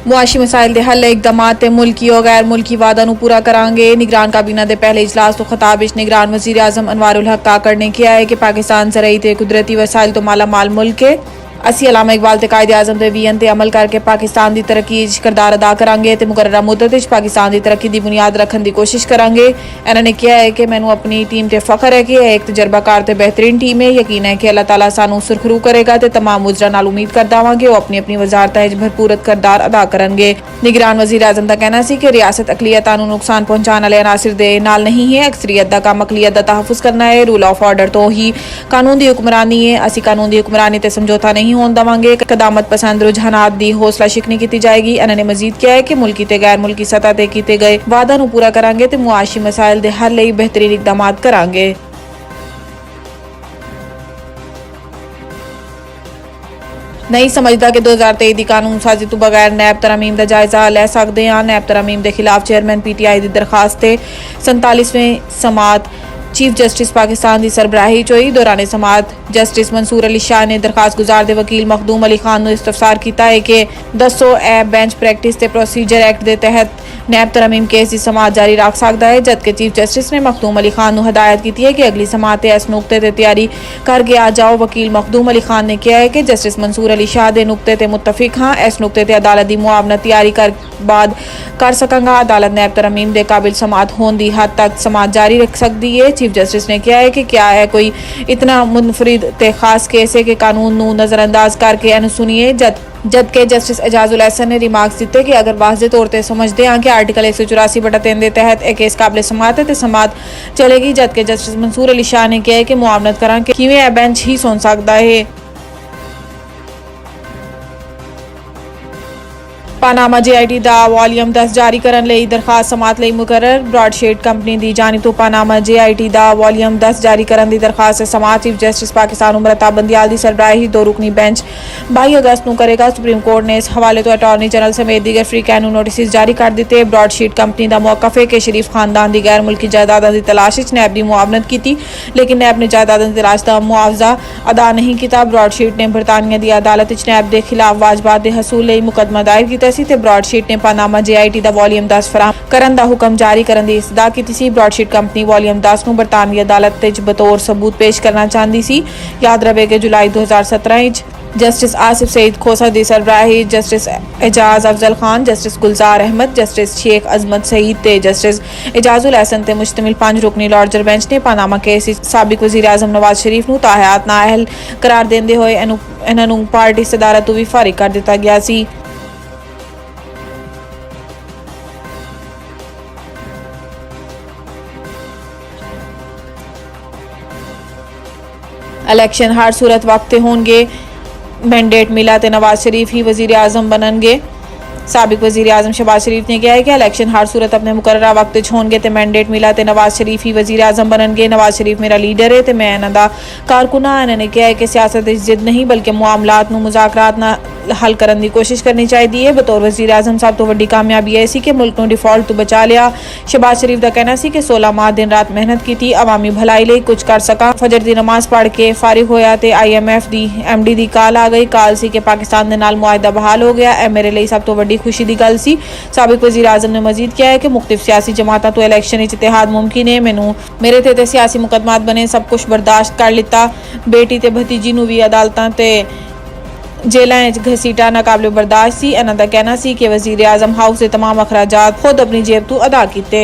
मुआशी मसाइल दे हल इकदाम ते मुल्की और गैर मुल्की वादा नूं पूरा करांगे। निगरान काबीना दे पहले इजलास तो खिताब विच निगरान वजीर आजम अनवारुल हक काकड़ ने किया है कि पाकिस्तान ज़राई ते कुदरती वसाइल तो माला माल मुल्क है। असी अलामा इकबाल ते कायदे आजम दे वीएन ते अमल करके पाकिस्तान की तरक्की किरदार अदा करांगे ते मुकर्ररा मुद्दत विच पाकिस्तान की तरक्की की बुनियाद रखने की कोशिश करांगे। इन्होंने कहा है कि मैनू अपनी टीम ते फख्र है कि एक तजर्बाकार ते बेहतरीन टीम है। यकीन है कि अल्लाह ताला सानू सुरखरू करेगा ते तमाम मुजरा नाल उम्मीद करदा हां कि वो अपनी अपनी वजारतां विच भरपूर किरदार अदा करनगे। निगरान वजीर आजम का कहना सी कि रियासत अकलीयतां नू नुकसान पहुंचाने वाले अनासिर दे नाल नहीं है। अक्सरीयत दा काम अकलीयत दा तहफुज करना है। रूल ऑफ ऑर्डर तो ही कानून की हुक्मरानी है। असी कानून की हुक्मरानी ते समझौता नहीं होने देवांगे। कदामत पसंद रुझानात की हौसला शिकनी की जाएगी। इन्होंने मजीद किया है कि मुल्की ते गैर मुल्की सतह ते कीते गए वादा नू पूरा करांगे ते मुआशी मसाइल दे हल लई बेहतरीन इकदाम करांगे। नहीं समझदा कि 2023 की कानून साजी तो बगैर नैब तरमीम का जायजा लै सकते हैं। नैब तरमीम के खिलाफ चेयरमैन PTI की दरखास्त 47वें समात चीफ जस्टिस पाकिस्तान की सरबराही च होई। दौरान समात जस्टिस मंसूर अली शाह ने दरखास्त गुजार के वकील मखदूम अली खान को इस्तफसार किया है कि दसो ए बेंच प्रैक्टिस ते प्रोसीजर एक्ट के तहत नैब तरमीम केस की समात जारी रख सकता है। जबकि चीफ जस्टिस ने मखदूम अली खान को हदायत की है कि अगली समात इस नुकते ते तैयारी करके आ जाओ। वकील मखदूम अली खान ने कहा है कि जस्टिस मंसूर अली शाह के नुकते ते मुतफिक हाँ। इस नुकते ते अदालत की मुआवनत तैयारी कर बाद कर सकंगा। अदालत नैब तरमीम के काबिल समात होने की हद तक समात जारी रख सकती है। चीफ जस्टिस ने कहा है कि क्या है कोई इतना मुनफरिद ते खास केस है कि कानून नू नजरअंदाज करके इन्हू सुनिए। जबकि जस्टिस एजाजुल एहसन ने रिमार्क्स दिते कि अगर वाज़े तौर पर समझते हैं कि आर्टिकल 184/3 के तहत एक केस काबिल समात है तो समात चलेगी। जबकि जस्टिस मंसूर अली शाह ने कहा है कि मुआवनत करा कि किवें बेंच ही सुन सकता है। पानामा JIT दा वॉल्यूम 10 जारी करने लई दरखास्त समात लई मुकर्रर। ब्रॉडशीट कंपनी की जानिब तो पानामा JIT दा वॉल्यूम 10 जारी करने की दरखास्त समात चीफ जस्टिस पाकिस्तान उमरताब बंदियाल की सरबराही 2 रुकनी बेंच 22 अगस्त को करेगा। सुप्रीम कोर्ट ने इस हवाले तो अटॉर्नी जनरल समेत दीगर फ्री कैनून नोटिस जारी कर दिते। ब्रॉडशीट कंपनी का मौकफ है कि शरीफ खानदान की गैर मुल्की जायदादां की तलाश नैब की मुआवनत की, लेकिन नैब ने जायदादां की तलाश का मुआवजा अदा नहीं किया। ब्रॉडशीट ने बरतानिया की अदालत नैब के खिलाफ वाजबात के हसूल लई मुकदमा दायर किया सी ते ब्रॉडशीट ने पानामा JIT दा वॉल्यूम 10 फराहम करन दा हुक्म जारी करन दी इस्तदा कीती सी। ब्रॉडशीट कंपनी वॉल्यूम 10 नू बरतानवी अदालत विच बतौर सबूत पेश करना चाहती सी। याद रहे कि जुलाई 2017 जस्टिस आसिफ सईद खोसा की सरबराही जस्टिस एजाज अफजल खान, जस्टिस गुलजार अहमद, जस्टिस शेख अजमत सईद ते जस्टिस एजाजुल एहसन ते मुश्तमिल 5 रुकनी लार्जर बेंच ने पानामा केस साबिक वजीर आजम नवाज शरीफ नू ताहयात नाअहल करार देंदे होए इन्हां पार्टी सदारत तो भी फारिग कर दिता गया सी। इलेक्शन हर सूरत वक्त होंगे। मैंडेट मिला तो नवाज शरीफ ही वजीर आजम बननगे। साबिक वजीर आजम शहबाज शरीफ ने कहा है कि इलेक्शन हर सूरत अपने मुकर्ररा वक्त होंगे तो मैंडेट मिला तो नवाज शरीफ ही वजीर आजम बननगे। नवाज शरीफ मेरा लीडर है तो मैं इन्हां दा कारकुन हां। इन्होंने कहा है कि सियासत जिद नहीं बल्कि मुआमलात नू मुज़ाकरात ना हल करने की कोशिश करनी चाहिए। बतौर वजीर आजम सब तो वड्डी कामयाबी ऐसी कि मुल्क नू डिफॉल्ट तो बचा लिया। शहबाज शरीफ का कहना सी कि 16 माह दिन रात मेहनत की, अवामी भलाई लई कुछ कर सका। फजर की नमाज पढ़ के फारिग होया तो IMF दी MD की काल आ गई। काल सी कि पाकिस्तान के नाल मुआहदा बहाल हो गया। मेरे लिए सब तो वड्डी खुशी की गल सी। साबिक वजीर आजम ने मजीद किया है कि मुख्तलिफ सियासी जमातां तो इलेक्शन इतिहाद मुमकिन है। मेरे ते सियासी मुकदमात बने सब कुछ बर्दाश्त कर लिता। बेटी ते भतीजी नू भी अदालतां ते जेलें घसीटा नाकाबिल बर्दाश्त सी। इन्हां दा कहना सी कि वजीर आजम हाउस के तमाम अखराजात खुद अपनी जेब तो अदा किए।